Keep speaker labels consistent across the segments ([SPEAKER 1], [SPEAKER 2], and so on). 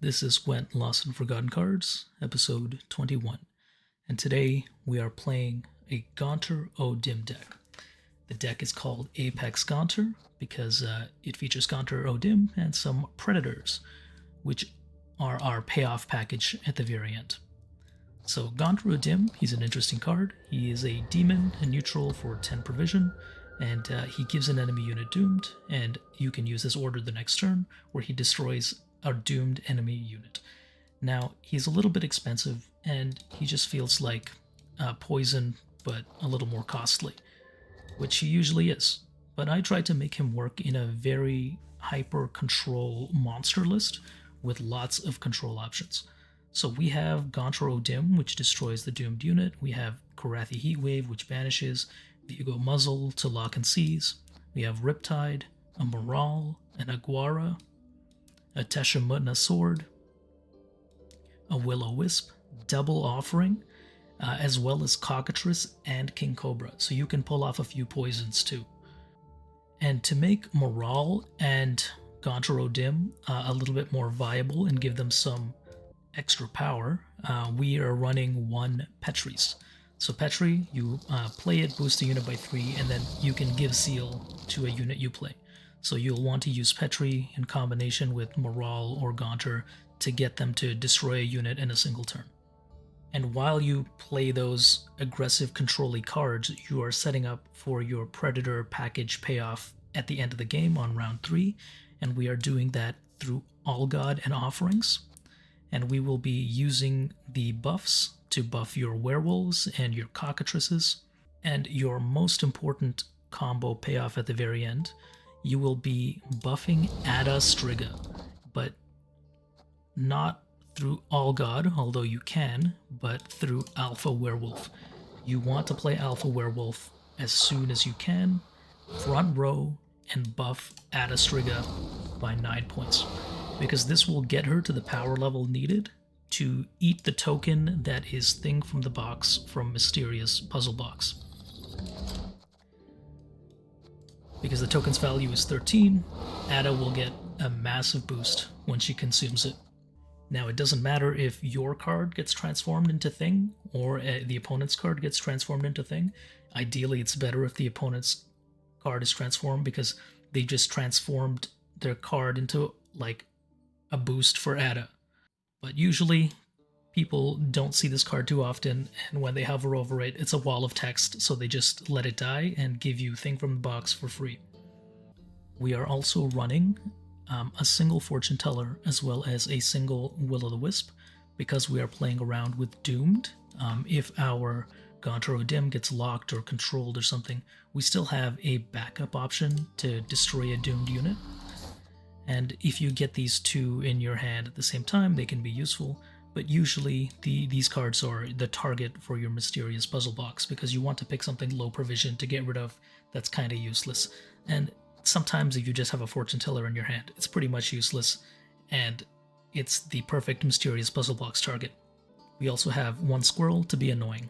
[SPEAKER 1] This is GWENT Lost and Forgotten Cards, episode 21, and today we are playing a Gaunter Odim deck. The deck is called Apex Gaunter because it features Gaunter Odim and some Predators, which are our payoff package at the very end. So Gaunter Odim, he's an interesting card. He is a demon and neutral for 10 provision, and he gives an enemy unit doomed, and you can use his order the next turn, where he destroys a doomed enemy unit. Now, he's a little bit expensive, and he just feels like poison, but a little more costly, which he usually is. But I tried to make him work in a very hyper-control monster list with lots of control options. So we have Gaunter Odim, which destroys the doomed unit. We have Karathi Heatwave, which banishes. Vigo Muzzle to lock and seize. We have Riptide, a Moral, an Aguara, a Teshamutna Sword, a Will-O-Wisp, Double Offering, as well as Cockatrice and King Cobra. So you can pull off a few poisons too. And to make Moral and Gaunter Odim a little bit more viable and give them some extra power, we are running one Petri's. So Petri, you play it, boost the unit by 3, and then you can give Seal to a unit you play. So you'll want to use Petri in combination with Moral or Gaunter to get them to destroy a unit in a single turn. And while you play those aggressive control-y cards, you are setting up for your Predator package payoff at the end of the game on round 3, and we are doing that through All God and Offerings. And we will be using the buffs to buff your werewolves and your cockatrices. And your most important combo payoff at the very end, you will be buffing Adda Striga, but not through All God, although you can, but through Alpha Werewolf. You want to play Alpha Werewolf as soon as you can, front row, and buff Adda Striga by 9 points, because this will get her to the power level needed to eat the token that is Thing from the Box from Mysterious Puzzle Box. Because the token's value is 13, Adda will get a massive boost when she consumes it. Now, it doesn't matter if your card gets transformed into Thing or the opponent's card gets transformed into Thing. Ideally, it's better if the opponent's card is transformed because they just transformed their card into like a boost for Adda. But usually people don't see this card too often, and when they hover over it, it's a wall of text, so they just let it die and give you Thing from the Box for free. We are also running a single Fortune Teller as well as a single Will-O-the-Wisp because we are playing around with Doomed. If our Gaunter Odim gets locked or controlled or something, we still have a backup option to destroy a doomed unit. And if you get these two in your hand at the same time, they can be useful, but usually these cards are the target for your Mysterious Puzzle Box because you want to pick something low provision to get rid of that's kind of useless. And sometimes if you just have a Fortune Teller in your hand, it's pretty much useless, and it's the perfect Mysterious Puzzle Box target. We also have one Squirrel to be annoying.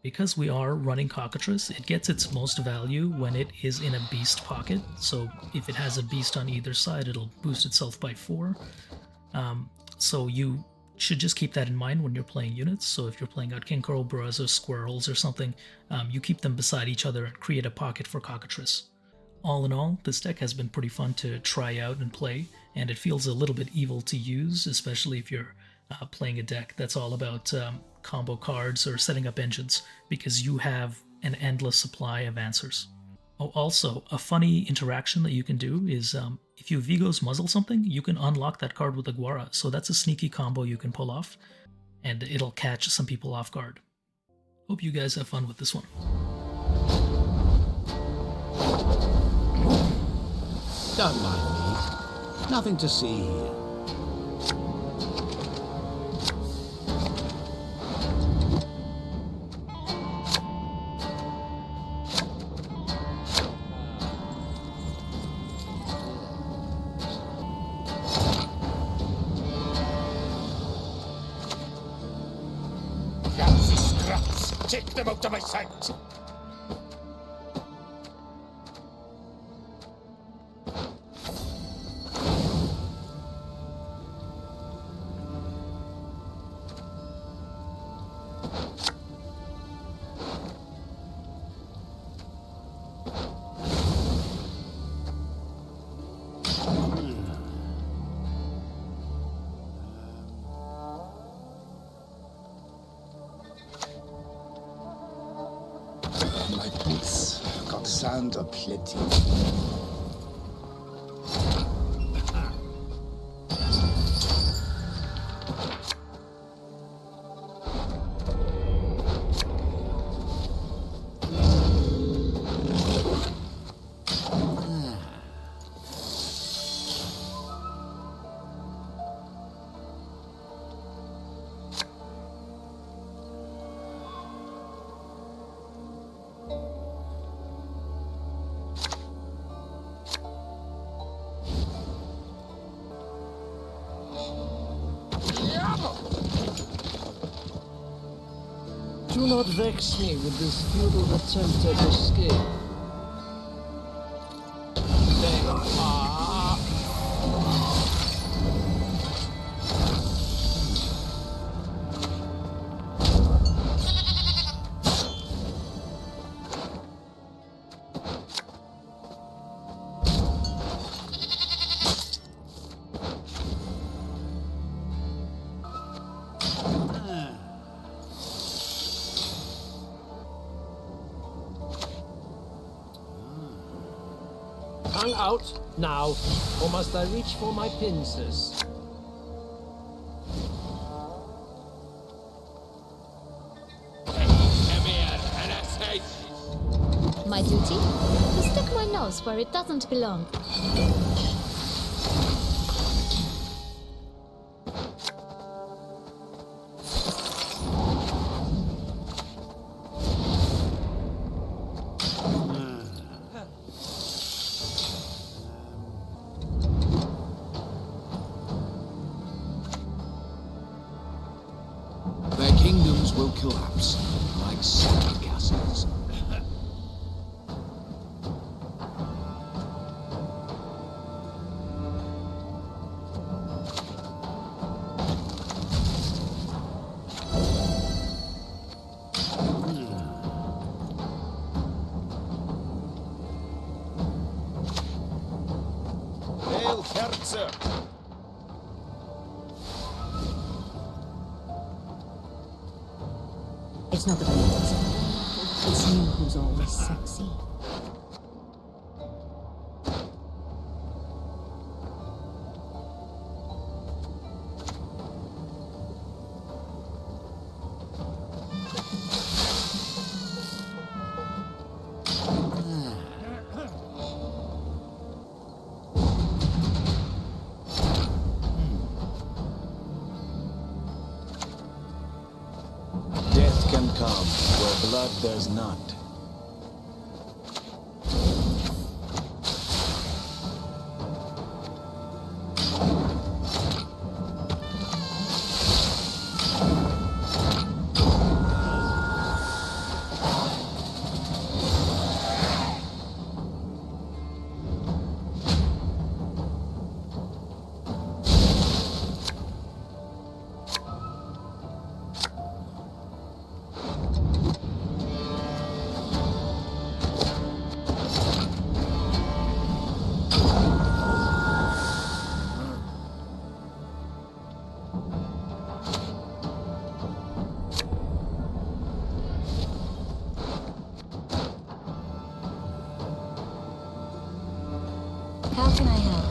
[SPEAKER 1] Because we are running Cockatrice, it gets its most value when it is in a beast pocket. So if it has a beast on either side, it'll boost itself by 4. So you should just keep that in mind when you're playing units. So if you're playing out King Cobras or Squirrels or something, you keep them beside each other and create a pocket for Cockatrice. All in all, this deck has been pretty fun to try out and play, and it feels a little bit evil to use, especially if you're playing a deck that's all about combo cards or setting up engines, because you have an endless supply of answers. Oh, also, a funny interaction that you can do is if you Vigo's Muzzle something, you can unlock that card with Aguara, so that's a sneaky combo you can pull off, and it'll catch some people off guard. Hope you guys have fun with this one.
[SPEAKER 2] Don't mind me. Nothing to see here.
[SPEAKER 3] Lousy scraps! Take them out of my sight!
[SPEAKER 2] sounds aplenty.
[SPEAKER 4] Do not vex me with this futile attempt at escape. Tongue out now, or must I reach for my pincers?
[SPEAKER 5] My duty? To stick my nose where it doesn't belong.
[SPEAKER 2] Their kingdoms will collapse like sand castles.
[SPEAKER 3] Hail, Herzer!
[SPEAKER 5] It's not that I'm desperate. It's you who's always sexy.
[SPEAKER 2] Death can come where blood does not.
[SPEAKER 5] How can I help?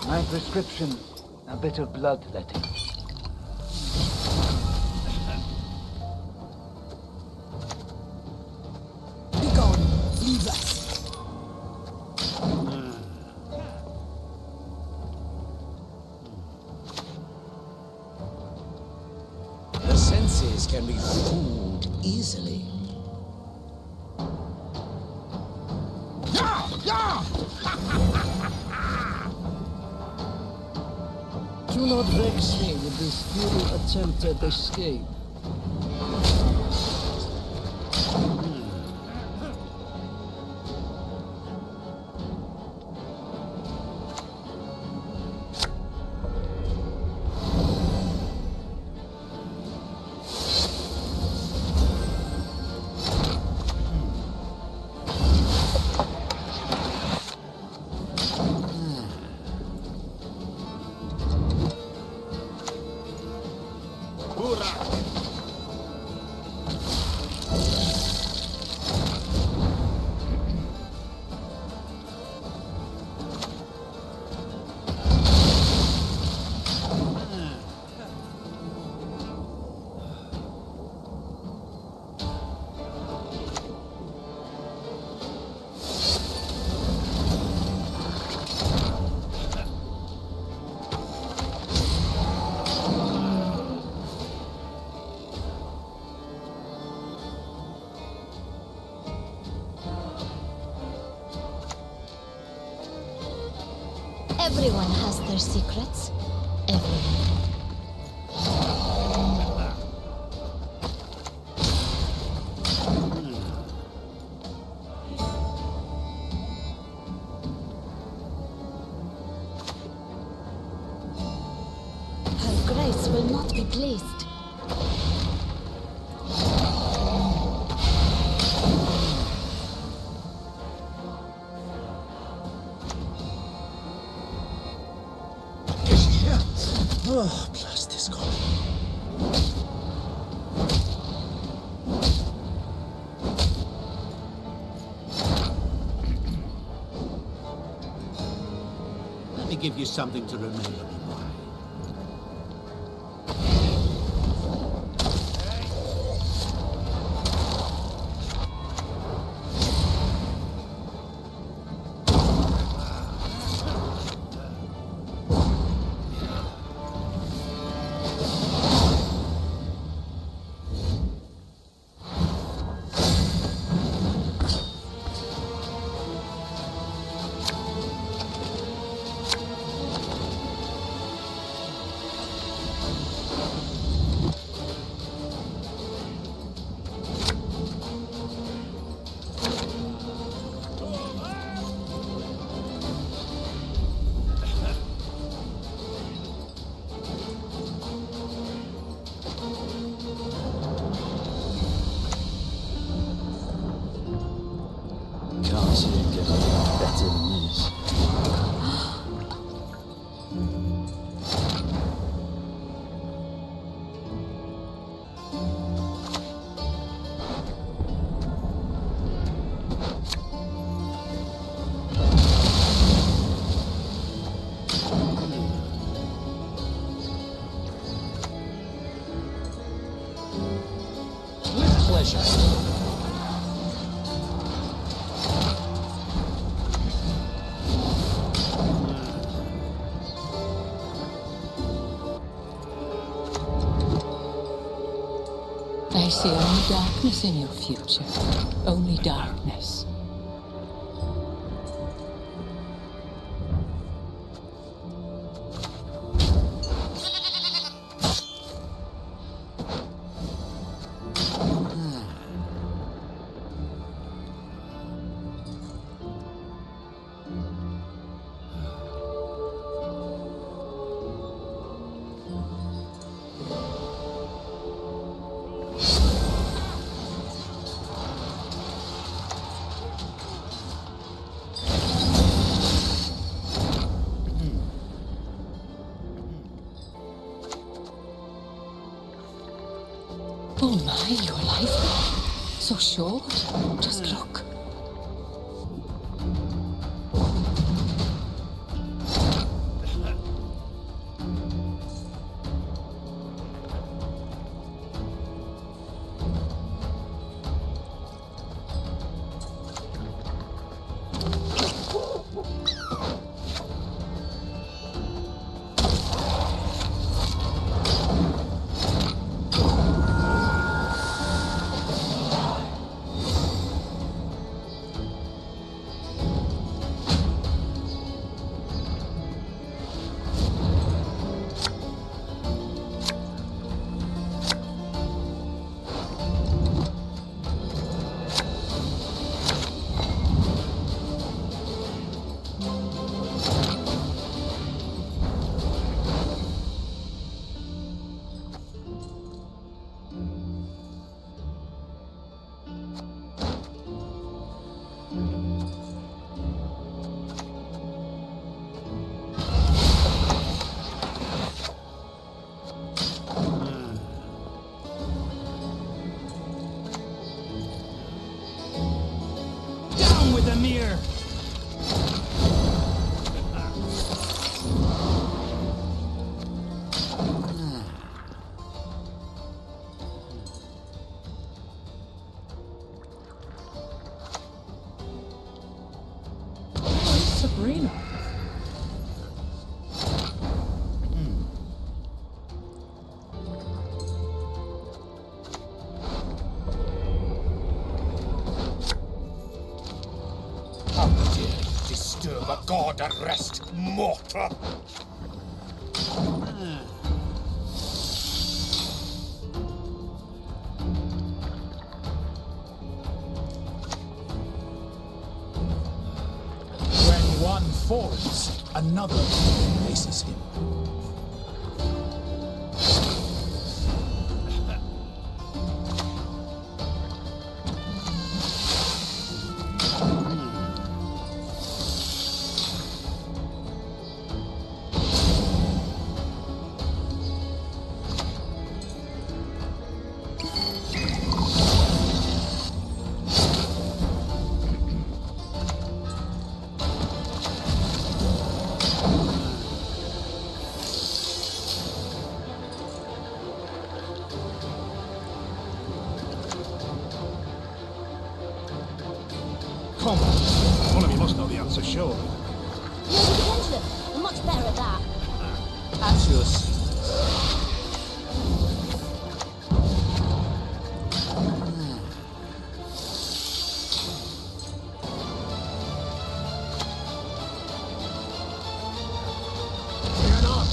[SPEAKER 6] My prescription, a bit of bloodletting.
[SPEAKER 2] Be gone! Leave us! The senses can be fooled easily.
[SPEAKER 4] Do not vex me with this futile attempt at escape.
[SPEAKER 7] Everyone has their secrets. Everyone. Her grace will not be pleased.
[SPEAKER 2] Oh, blast this god. Let me give you something to remember me by.
[SPEAKER 3] Can't see it getting any better than this.
[SPEAKER 4] With pleasure.
[SPEAKER 5] I see only darkness in your future. Only darkness. Oh my, you're alive. So short. Just look.
[SPEAKER 1] With a mirror.
[SPEAKER 5] Sabrina.
[SPEAKER 2] How dare you destroy
[SPEAKER 8] Disturb a god and rest, mortal!
[SPEAKER 2] When one falls, another replaces him. Come on. One of you must know the answer, surely.
[SPEAKER 7] No, the pendulum. I'm much better at that.
[SPEAKER 2] At your seat.
[SPEAKER 8] Fear not!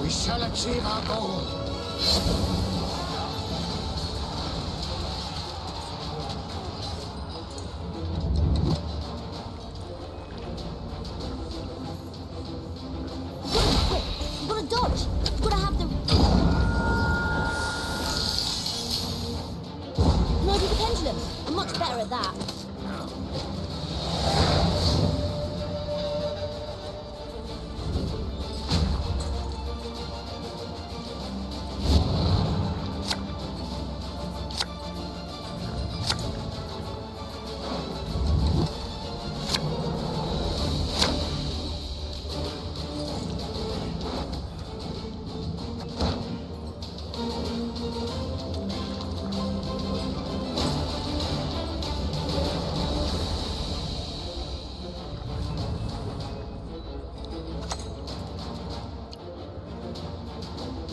[SPEAKER 8] We shall achieve our goal!
[SPEAKER 7] Gotta dodge. Gotta have the. No, do the pendulum. I'm much better at that.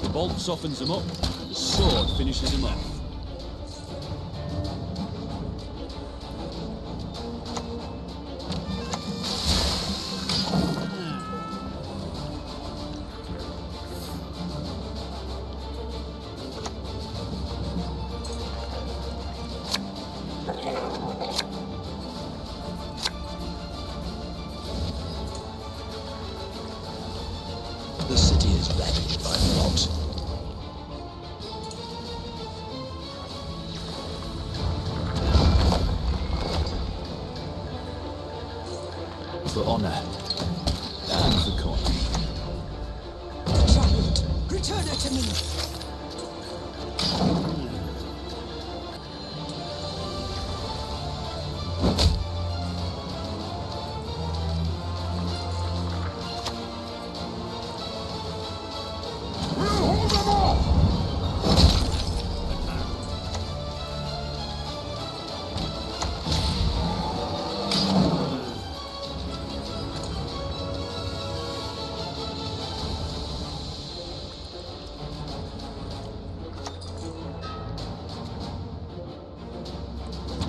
[SPEAKER 3] The bolt softens them up, the sword finishes them off.
[SPEAKER 2] The city is ravaged by rot.
[SPEAKER 3] For honor. And for coin.
[SPEAKER 2] Child, return her to me!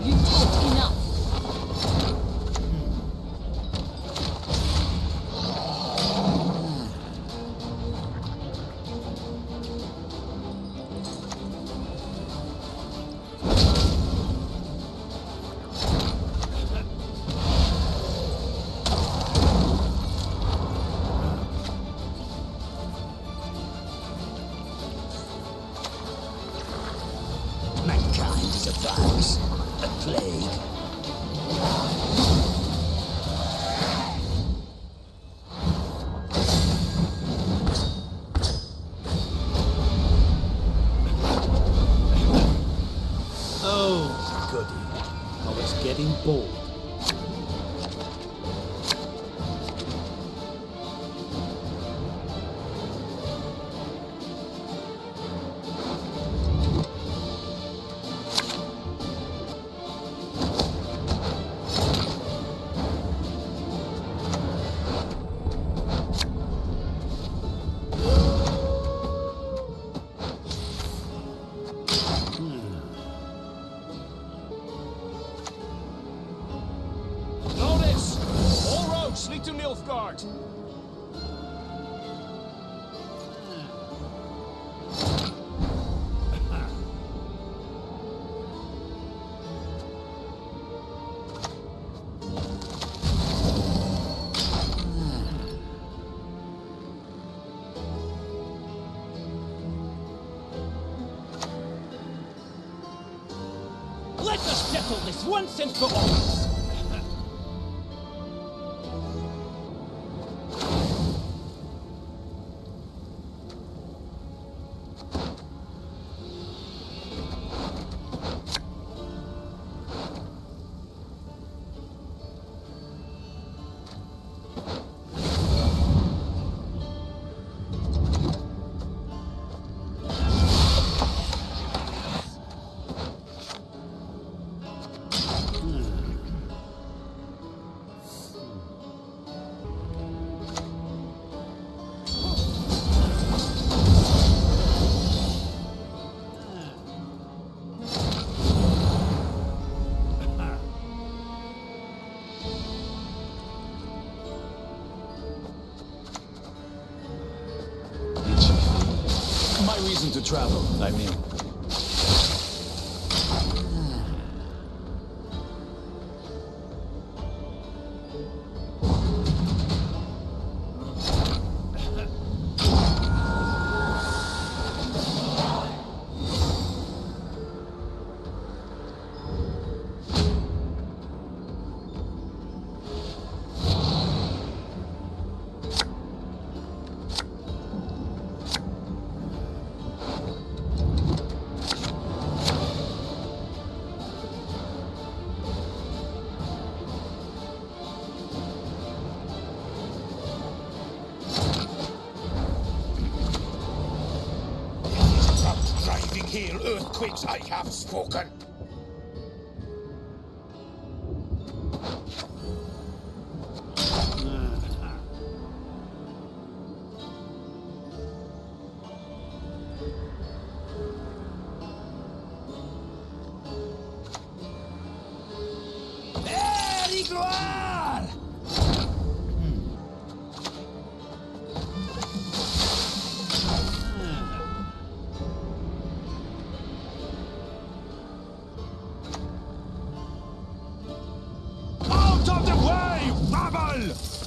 [SPEAKER 7] You talked enough.
[SPEAKER 2] Mankind is a virus, a plague.
[SPEAKER 3] Oh, goody. I was getting bored.
[SPEAKER 4] Notice! All
[SPEAKER 3] closely to Nilfgaard.
[SPEAKER 4] Let us settle this once and for all!
[SPEAKER 3] My reason to travel, I mean.
[SPEAKER 8] Driving hail earthquakes, I have spoken.
[SPEAKER 3] Out of the way, rabble!